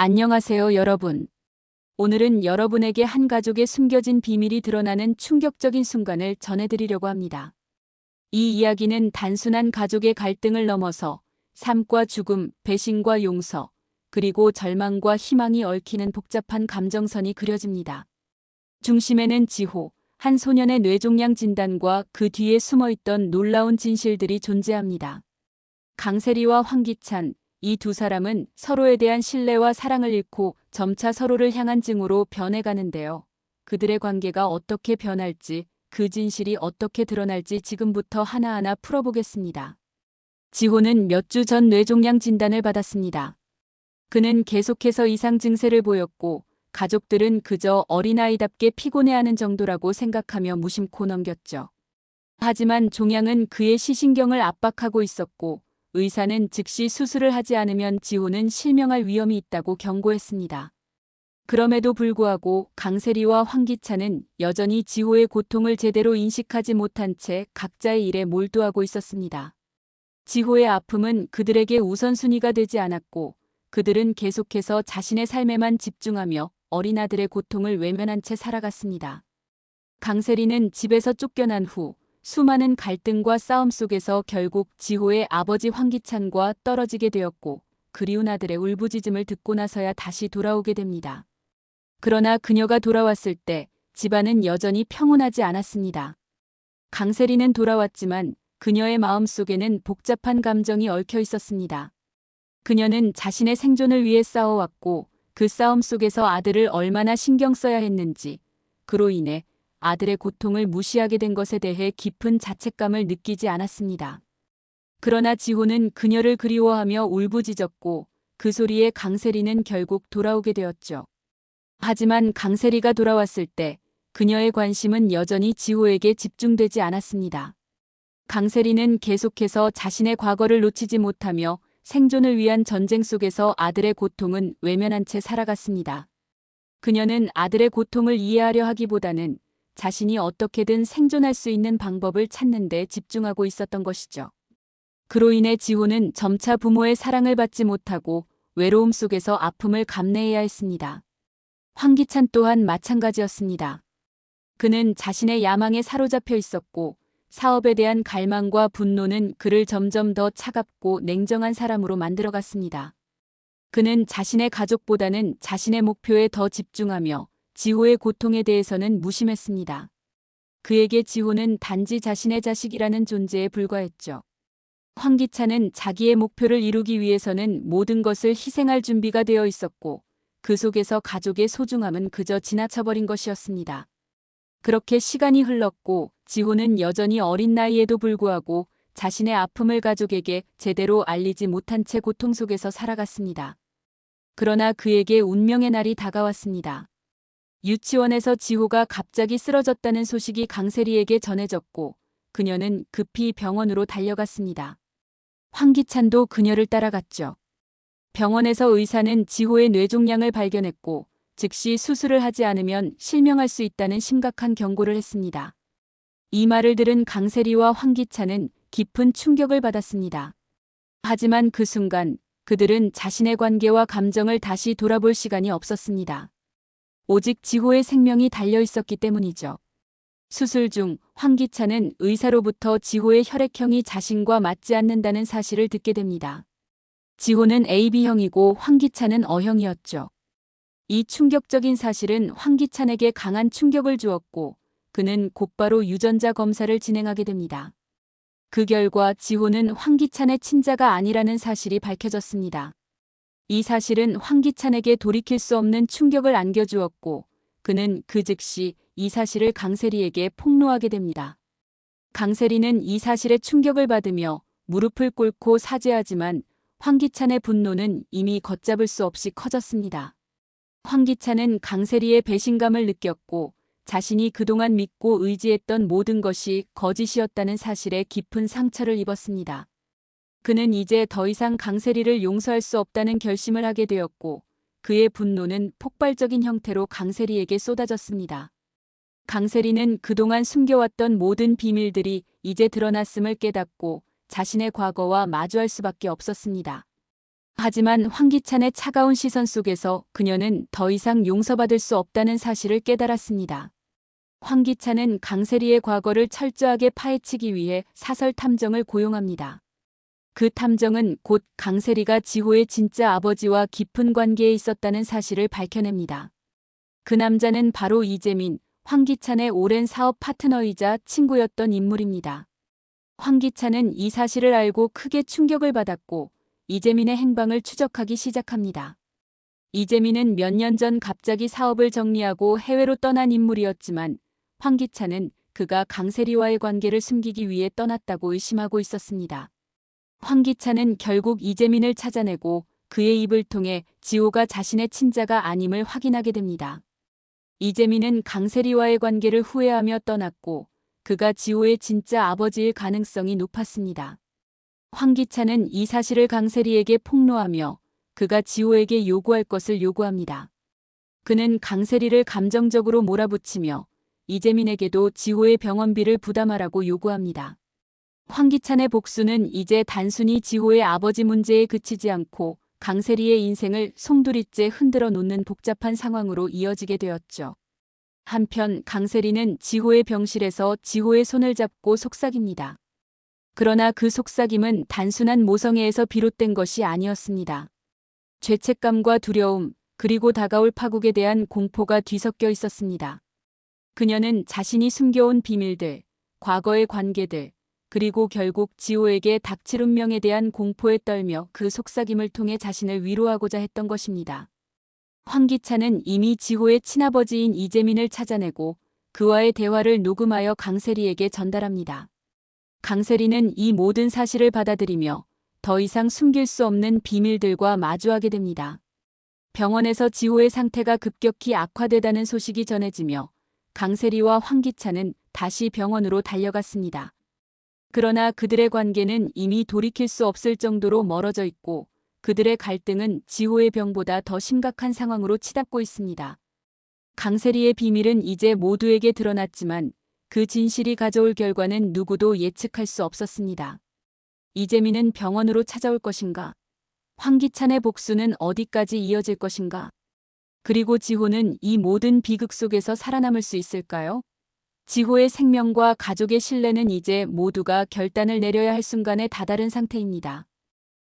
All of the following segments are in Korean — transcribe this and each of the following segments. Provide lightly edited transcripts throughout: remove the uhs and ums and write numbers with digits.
안녕하세요, 여러분. 오늘은 여러분에게 한 가족의 숨겨진 비밀이 드러나는 충격적인 순간을 전해드리려고 합니다. 이 이야기는 단순한 가족의 갈등을 넘어서 삶과 죽음, 배신과 용서, 그리고 절망과 희망이 얽히는 복잡한 감정선이 그려집니다. 중심에는 지호, 한 소년의 뇌종양 진단과 그 뒤에 숨어있던 놀라운 진실들이 존재합니다. 강세리와 황기찬, 이 두 사람은 서로에 대한 신뢰와 사랑을 잃고 점차 서로를 향한 증오로 변해가는데요. 그들의 관계가 어떻게 변할지, 그 진실이 어떻게 드러날지 지금부터 하나하나 풀어보겠습니다. 지호는 몇 주 전 뇌종양 진단을 받았습니다. 그는 계속해서 이상 증세를 보였고, 가족들은 그저 어린아이답게 피곤해하는 정도라고 생각하며 무심코 넘겼죠. 하지만 종양은 그의 시신경을 압박하고 있었고, 의사는 즉시 수술을 하지 않으면 지호는 실명할 위험이 있다고 경고했습니다. 그럼에도 불구하고 강세리와 황기찬은 여전히 지호의 고통을 제대로 인식하지 못한 채 각자의 일에 몰두하고 있었습니다. 지호의 아픔은 그들에게 우선순위가 되지 않았고, 그들은 계속해서 자신의 삶에만 집중하며 어린아들의 고통을 외면한 채 살아갔습니다. 강세리는 집에서 쫓겨난 후 수많은 갈등과 싸움 속에서 결국 지호의 아버지 황기찬과 떨어지게 되었고, 그리운 아들의 울부짖음을 듣고 나서야 다시 돌아오게 됩니다. 그러나 그녀가 돌아왔을 때 집안은 여전히 평온하지 않았습니다. 강세리는 돌아왔지만 그녀의 마음속에는 복잡한 감정이 얽혀 있었습니다. 그녀는 자신의 생존을 위해 싸워왔고, 그 싸움 속에서 아들을 얼마나 신경 써야 했는지, 그로 인해 아들의 고통을 무시하게 된 것에 대해 깊은 자책감을 느끼지 않았습니다. 그러나 지호는 그녀를 그리워하며 울부짖었고, 그 소리에 강세리는 결국 돌아오게 되었죠. 하지만 강세리가 돌아왔을 때 그녀의 관심은 여전히 지호에게 집중되지 않았습니다. 강세리는 계속해서 자신의 과거를 놓치지 못하며 생존을 위한 전쟁 속에서 아들의 고통은 외면한 채 살아갔습니다. 그녀는 아들의 고통을 이해하려 하기보다는 자신이 어떻게든 생존할 수 있는 방법을 찾는 데 집중하고 있었던 것이죠. 그로 인해 지호는 점차 부모의 사랑을 받지 못하고 외로움 속에서 아픔을 감내해야 했습니다. 황기찬 또한 마찬가지였습니다. 그는 자신의 야망에 사로잡혀 있었고, 사업에 대한 갈망과 분노는 그를 점점 더 차갑고 냉정한 사람으로 만들어갔습니다. 그는 자신의 가족보다는 자신의 목표에 더 집중하며 지호의 고통에 대해서는 무심했습니다. 그에게 지호는 단지 자신의 자식이라는 존재에 불과했죠. 황기찬은 자기의 목표를 이루기 위해서는 모든 것을 희생할 준비가 되어 있었고, 그 속에서 가족의 소중함은 그저 지나쳐버린 것이었습니다. 그렇게 시간이 흘렀고, 지호는 여전히 어린 나이에도 불구하고 자신의 아픔을 가족에게 제대로 알리지 못한 채 고통 속에서 살아갔습니다. 그러나 그에게 운명의 날이 다가왔습니다. 유치원에서 지호가 갑자기 쓰러졌다는 소식이 강세리에게 전해졌고, 그녀는 급히 병원으로 달려갔습니다. 황기찬도 그녀를 따라갔죠. 병원에서 의사는 지호의 뇌종양을 발견했고, 즉시 수술을 하지 않으면 실명할 수 있다는 심각한 경고를 했습니다. 이 말을 들은 강세리와 황기찬은 깊은 충격을 받았습니다. 하지만 그 순간 그들은 자신의 관계와 감정을 다시 돌아볼 시간이 없었습니다. 오직 지호의 생명이 달려 있었기 때문이죠. 수술 중 황기찬은 의사로부터 지호의 혈액형이 자신과 맞지 않는다는 사실을 듣게 됩니다. 지호는 AB형이고 황기찬은 O형이었죠. 이 충격적인 사실은 황기찬에게 강한 충격을 주었고, 그는 곧바로 유전자 검사를 진행하게 됩니다. 그 결과 지호는 황기찬의 친자가 아니라는 사실이 밝혀졌습니다. 이 사실은 황기찬에게 돌이킬 수 없는 충격을 안겨주었고, 그는 그 즉시 이 사실을 강세리에게 폭로하게 됩니다. 강세리는 이 사실에 충격을 받으며 무릎을 꿇고 사죄하지만 황기찬의 분노는 이미 걷잡을 수 없이 커졌습니다. 황기찬은 강세리의 배신감을 느꼈고, 자신이 그동안 믿고 의지했던 모든 것이 거짓이었다는 사실에 깊은 상처를 입었습니다. 그는 이제 더 이상 강세리를 용서할 수 없다는 결심을 하게 되었고, 그의 분노는 폭발적인 형태로 강세리에게 쏟아졌습니다. 강세리는 그동안 숨겨왔던 모든 비밀들이 이제 드러났음을 깨닫고 자신의 과거와 마주할 수밖에 없었습니다. 하지만 황기찬의 차가운 시선 속에서 그녀는 더 이상 용서받을 수 없다는 사실을 깨달았습니다. 황기찬은 강세리의 과거를 철저하게 파헤치기 위해 사설 탐정을 고용합니다. 그 탐정은 곧 강세리가 지호의 진짜 아버지와 깊은 관계에 있었다는 사실을 밝혀냅니다. 그 남자는 바로 이재민, 황기찬의 오랜 사업 파트너이자 친구였던 인물입니다. 황기찬은 이 사실을 알고 크게 충격을 받았고 이재민의 행방을 추적하기 시작합니다. 이재민은 몇 년 전 갑자기 사업을 정리하고 해외로 떠난 인물이었지만 황기찬은 그가 강세리와의 관계를 숨기기 위해 떠났다고 의심하고 있었습니다. 황기찬은 결국 이재민을 찾아내고 그의 입을 통해 지호가 자신의 친자가 아님을 확인하게 됩니다. 이재민은 강세리와의 관계를 후회하며 떠났고 그가 지호의 진짜 아버지일 가능성이 높았습니다. 황기찬은 이 사실을 강세리에게 폭로하며 그가 지호에게 요구할 것을 요구합니다. 그는 강세리를 감정적으로 몰아붙이며 이재민에게도 지호의 병원비를 부담하라고 요구합니다. 황기찬의 복수는 이제 단순히 지호의 아버지 문제에 그치지 않고 강세리의 인생을 송두리째 흔들어 놓는 복잡한 상황으로 이어지게 되었죠. 한편 강세리는 지호의 병실에서 지호의 손을 잡고 속삭입니다. 그러나 그 속삭임은 단순한 모성애에서 비롯된 것이 아니었습니다. 죄책감과 두려움, 그리고 다가올 파국에 대한 공포가 뒤섞여 있었습니다. 그녀는 자신이 숨겨온 비밀들, 과거의 관계들, 그리고 결국 지호에게 닥칠 운명에 대한 공포에 떨며 그 속삭임을 통해 자신을 위로하고자 했던 것입니다. 황기찬은 이미 지호의 친아버지인 이재민을 찾아내고 그와의 대화를 녹음하여 강세리에게 전달합니다. 강세리는 이 모든 사실을 받아들이며 더 이상 숨길 수 없는 비밀들과 마주하게 됩니다. 병원에서 지호의 상태가 급격히 악화되다는 소식이 전해지며 강세리와 황기찬은 다시 병원으로 달려갔습니다. 그러나 그들의 관계는 이미 돌이킬 수 없을 정도로 멀어져 있고 그들의 갈등은 지호의 병보다 더 심각한 상황으로 치닫고 있습니다. 강세리의 비밀은 이제 모두에게 드러났지만 그 진실이 가져올 결과는 누구도 예측할 수 없었습니다. 이재민은 병원으로 찾아올 것인가? 황기찬의 복수는 어디까지 이어질 것인가? 그리고 지호는 이 모든 비극 속에서 살아남을 수 있을까요? 지호의 생명과 가족의 신뢰는 이제 모두가 결단을 내려야 할 순간에 다다른 상태입니다.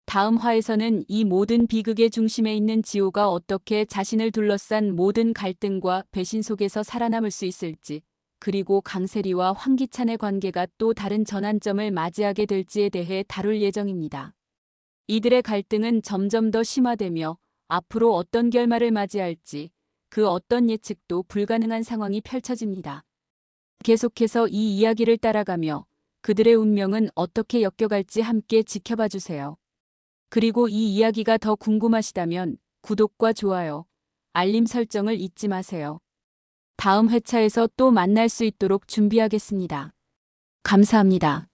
다음 화에서는 이 모든 비극의 중심에 있는 지호가 어떻게 자신을 둘러싼 모든 갈등과 배신 속에서 살아남을 수 있을지, 그리고 강세리와 황기찬의 관계가 또 다른 전환점을 맞이하게 될지에 대해 다룰 예정입니다. 이들의 갈등은 점점 더 심화되며 앞으로 어떤 결말을 맞이할지 그 어떤 예측도 불가능한 상황이 펼쳐집니다. 계속해서 이 이야기를 따라가며 그들의 운명은 어떻게 엮여갈지 함께 지켜봐 주세요. 그리고 이 이야기가 더 궁금하시다면 구독과 좋아요, 알림 설정을 잊지 마세요. 다음 회차에서 또 만날 수 있도록 준비하겠습니다. 감사합니다.